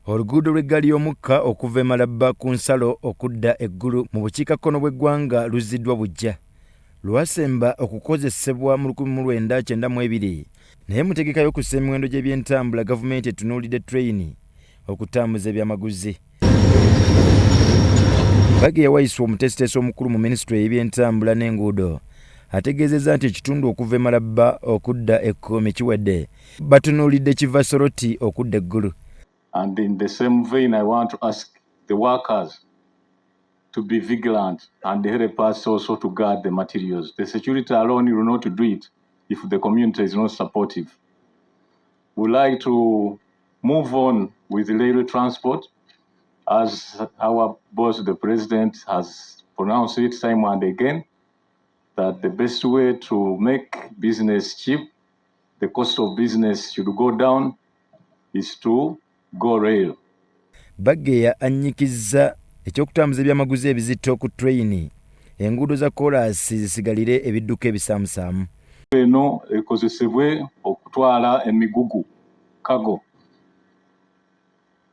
Oluguudo lw'eggaali y'omukka okuva e Malaba ku nsalo okudda eggulu mu bukiikakkono bw'eggwanga luzziddwa bujja. Lwasemba okukozesebwa mu 1992 naye mu ntegeka y'okussa emiwendo gy'ebyentambula gavumenti etunuulidde treyini okutambuza ebyamaguzi. Baggeya Waiswa omutesiteesi omukulu mu minisitule y'ebyentambula n'enguudo ategeezezza nti ekitundu okuva e Malaba okudda e Kkomi kiwedde batunuulidde kiva Soroti okudda eggulu. And in the same vein, I want to ask the workers to be vigilant and help us also to guard the materials. The security alone will not do it if the community is not supportive. We'd like to move on with railway transport, as our boss, the president, has pronounced it time and again, that the best way to make business cheap, the cost of business should go down, is to go rail. Baggeya annyikizza ekyokutambuza ebyamaguzi ebizitto ku treyini enguudo za koolaasi zisigalire ebidduka ebisaamusaamu. Eno ekozesebwe okutwala emigugu kago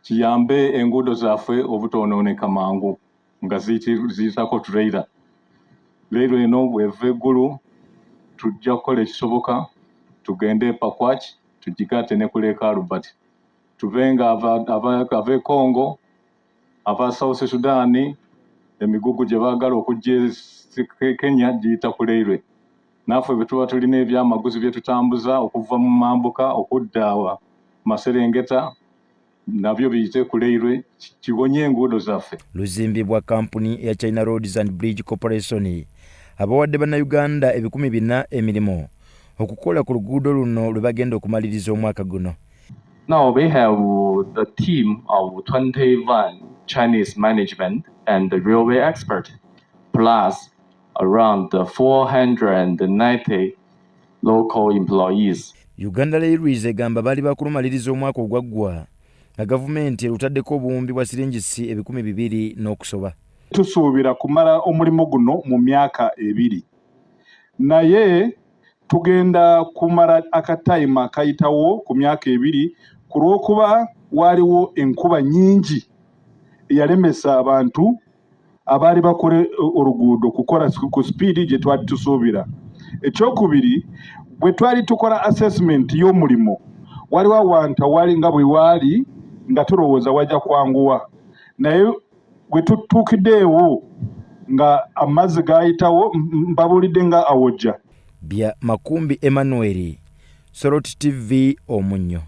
kiyambe enguudo zaffe obutoonooneka mangu nga ziyitako trailer. Leero eno bw'eva eggulu tujja kukola ekisoboka tugende e Pakwach tugikate ne ku Lake Albert. Tuvenga ava Congo, ava South Sudan, emigugu gye baagala okujja Kenya giyita ku railway. Naffe bwe tuba tulina ebyamaguzi bye tutambuza okuva mu mambuka okudda Maserengeta nabyo biyite ku railway kiwonye enguudo zaffe. Luzimbibwa kampuni ya China Roads and Bridge Corporation abawadde bannayuganda 400 emirimu okukola ku luguudo luno lwe bagenda okumaliriza omwaka guno. Now we have the team of 21 Chinese management and the railway expert, plus around 490 local employees. Uganda Railways egamba bali bakulumaliriza omwaka ogwaggwa nga gavumenti erutaddeko obuwumbi bwa siringisi 200 n'okusoba. Tusuubira kumala omulimu guno mu myaka 2 naye tugenda kumala akatayima akayitawo ku myaka 2 ku lw'okuba waliwo enkuba nyingi eyalemesa abantu abaali bakole oluguudo kukola ku speedi gye twali tusuubira. Ekyokubiri, bwe twali tukola assessment y'omulimu waliwo awantu awali nga bwe waali nga tulowooza wajja kwanguwa, naye bwe tutuukiddeewo nga amazzi gaayitawo mbabulidde nga awojja. Bya Makumbi Emmanuel, Soroti TV Omunnyo.